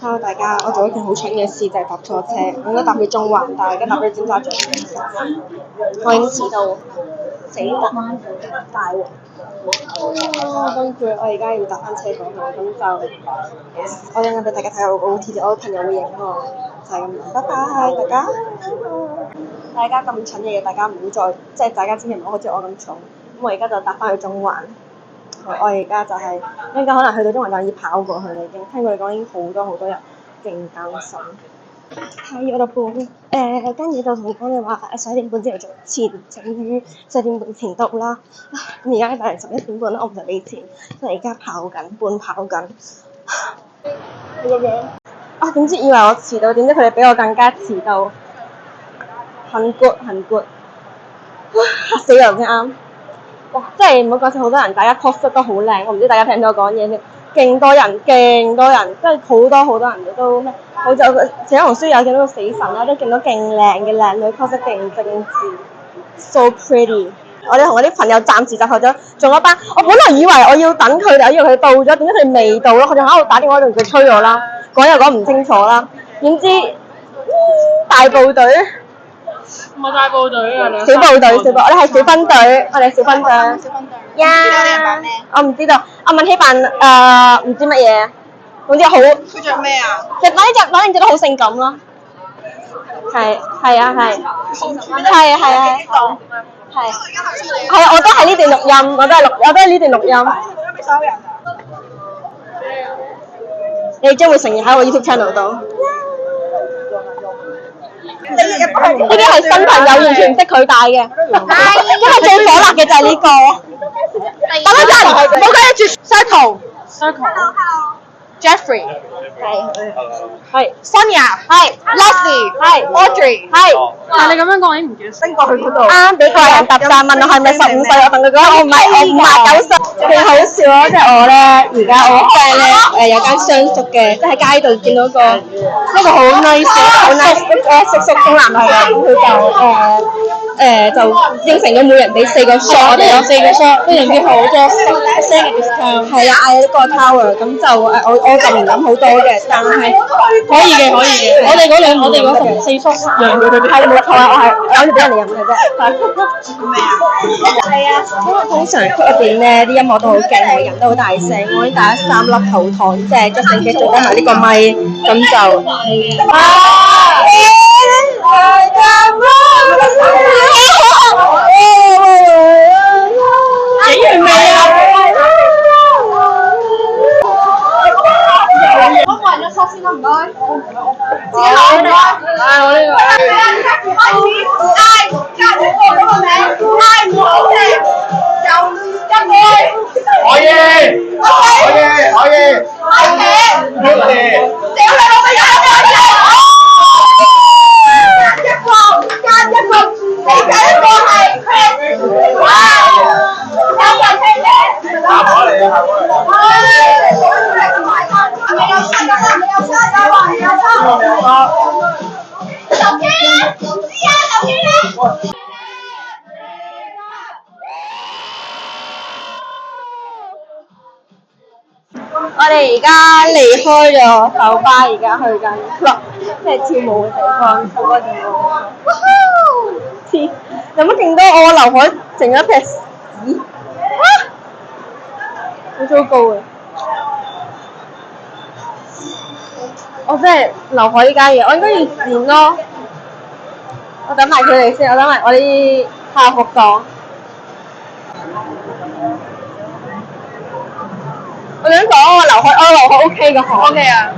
Hello 大家，我做一件好蠢嘅事就係搭錯車，我應該搭去中環，但係而家搭去尖沙咀。我已經遲到，死得大鑊！跟住我而家要搭翻車過去，咁就我陣間俾大家睇下我個 OT，我朋友會影我，就係咁樣。拜拜大家！大家咁蠢嘅嘢，大家唔好再即係大家千祈唔好好似我咁蠢。咁我而家就搭翻去中環。我而家就係應該可能去到中環就要跑過去啦，已經聽佢哋講已經好多人勁艱辛。係我度半跟住就同講你話11點半之後做前整於10點半前到啦。咁而家大概11點半啦，我唔使俾錢，所以而家跑緊半跑緊。咁樣啊？點知以為我遲到，點知佢哋比我更加遲到。很 good， 嚇死人先啱。哇！真係唔好講笑，好多人，大家 cos 都好靚。我唔知大家聽唔聽到我講嘢先，勁多人，真係好多人都咩？好似小紅書有見到個死神啦，都見到勁靚嘅靚女 cos 得勁精緻 ，so pretty。我哋同我啲朋友暫時就去咗仲一班。我本來以為我要等佢哋，以為佢到咗，點解佢未到咯？佢仲喺度打電話同佢催我啦，講又講唔清楚啦。點知大部隊。唔係大部隊啊！小部隊，我哋係小分隊，我哋小分隊。呀！我唔知道，我問希扮唔知乜嘢，總之好。佢着咩啊？反正着得好性感咯。係啊。我都係呢段錄音，我都係呢段錄音。你將會呈現喺我 YouTube channel 度。呢啲係新朋友，完全唔識佢戴嘅。因為最火辣嘅就係呢個。等一陣，冇計住 Circle。Jeffrey。係。Sonia。係。Leslie。係。Audrey。係。但係你咁樣講，我已經唔記得升過去嗰度。啱俾個人搭訕問我係咪15歲，我同佢講我唔係59歲，勁好笑咯！即係我咧，而家我 friend 咧有間相熟嘅，即係喺街度見到一個好 nice 叔叔中男係啊，咁佢就應承咗每人俾4個 shot， 我哋有4個 shot， 非常之好，仲有10% 嘅 discount。係啊，嗌呢個 tower， 咁就我就唔飲好多嘅，但係可以嘅。我哋嗰4叔讓佢哋係冇錯啊，我係諗住俾人哋飲嘅啫。咩啊？係啊，因為通常入邊咧啲音樂都好勁，人都好大聲，我已經打咗3粒頭糖，即係just in case做緊埋呢個咪，咁就幾完美啊！我個人一 shot 先啦，唔該。自己我呢個。加我嗰個名，嗌唔好聽，就跟你。可以。屌你老味，加一個，你第一個係 Chris， 哇！有人聽嘅。下火嚟啊！你有差手機啊？唔知啊，手機咧。我哋而家離開咗酒吧，而家去緊 club， 即係跳舞嘅地方，跳嗰段舞。黐！有乜勁多？我劉海整咗撇屎。好糟糕啊！我真係劉海呢家嘢，我應該要剪咯。我等埋佢哋先，我等埋我啲校服檔。我想講我劉海 OK 嘅可。OK 啊。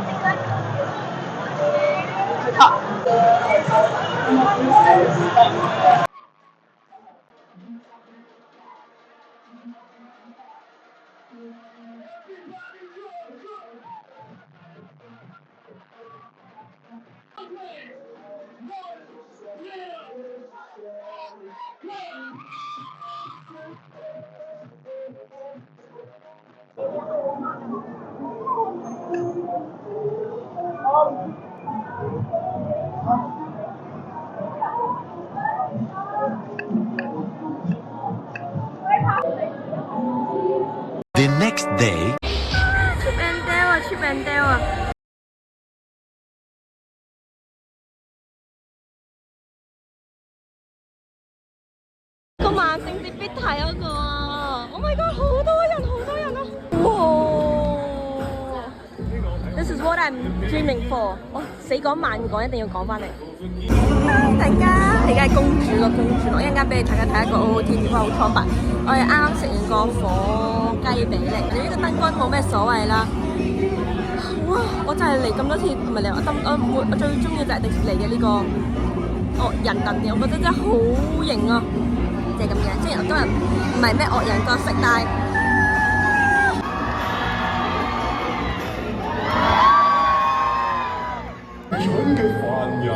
The next day. 去 Bandel 啊！排嗰個啊 ！Oh my god， 好多人，好多人啊！哇 ！This is what I'm dreaming for。我死講慢講，一定要講翻嚟。大家，而家係公主個公主咯，一陣間俾大家睇一個 OOTD 好蒼白。我哋啱啱食完個火雞比利，呢個燈光冇咩所謂啦。哇！我真係嚟咁多次，唔係嚟我最中意就係迪士尼嘅呢個惡人燉嘅，我覺得真係好型啊！就係咁樣，雖然我今日唔係咩惡人角色，但係蠢嘅凡人，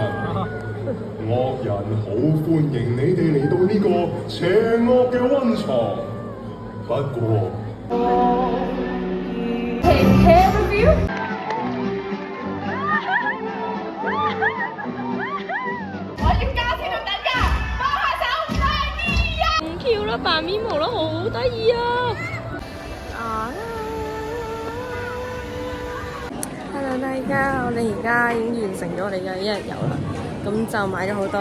惡人好歡迎你哋嚟到呢個邪惡嘅溫床。不過Take care of you。我要加錢到等㗎，幫下手，快啲啊！唔 Q 啦，扮面毛啦，好得意啊！Hello 大家，我哋而家已經完成咗我哋嘅一日遊啦。咁就買咗好多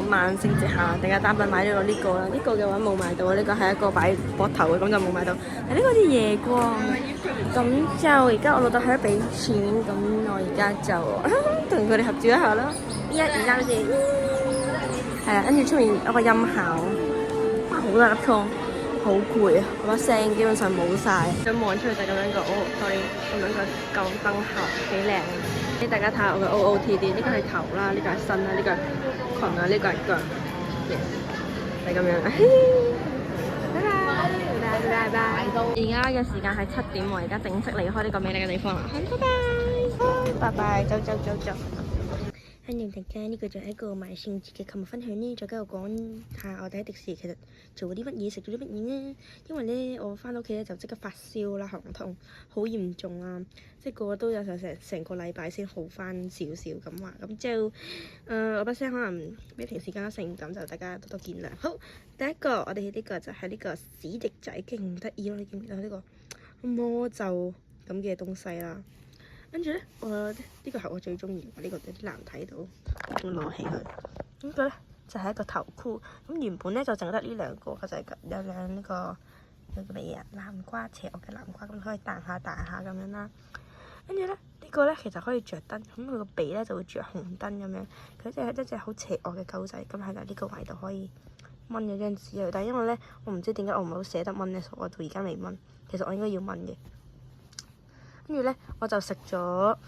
萬聖節下大家單品，買咗個呢個啦。呢個嘅話冇買到，呢個係一個擺膊頭嘅，咁就冇買到。但呢個好似夜光，咁就而家我老豆喺度俾錢，咁我而家就同佢哋合照一下啦。而家好似係啊，跟住出面有個音效，好大粒瘡，好攰啊！我把聲基本上冇晒。咁望出去就咁樣個sorry，咁樣個舊燈盒幾靚。俾大家睇下我嘅 OOTD， 呢個係頭啦，呢個係身啦，呢個係裙啊，呢個係腳，係咁樣。拜拜。而家嘅時間係7點，我而家正式離開呢個美麗嘅地方啦。拜拜，走。歡迎大家，呢個就係一個萬聖節嘅購物分享呢，再跟我講下我哋喺迪士尼其實做咗啲乜嘢，食咗啲乜嘢呢？因為咧我翻到屋企咧就即刻發燒啦，喉嚨痛好嚴重啊，即係個個都有成個禮拜先好翻少少咁話，咁就我把聲可能比平時更加性感，就大家多多見諒。好，第一個我哋呢個就係呢個史迪仔，勁唔得意咯！你見唔見到呢個魔咒咁嘅東西啦？跟住咧，呢個係我最中意，呢個有啲難睇到，我攞起佢。呢個咧就係一個頭箍，咁原本咧就淨得呢兩個，就係有兩呢個叫乜嘢啊？南瓜，邪惡嘅南瓜，咁可以彈下咁樣啦。跟住咧呢個咧其實可以着燈，咁佢個鼻咧就會着紅燈咁樣。佢就係一隻好邪惡嘅狗仔，咁喺呢個位度可以掹咗張紙去。但係因為咧我唔知點解我唔係好捨得掹咧，所以我到而家未掹。其實我應該要掹嘅。跟住咧，我就食咗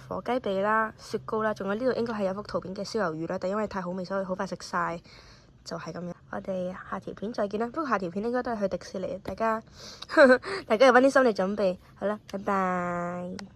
火雞髀啦、雪糕啦，仲有呢度應該係有幅圖片嘅燒魷魚啦，但因為太好味，所以好快食晒，就係咁樣。我哋下條片再見啦。不過下條片應該都係去迪士尼，大家要搵啲心理準備。好啦，拜拜。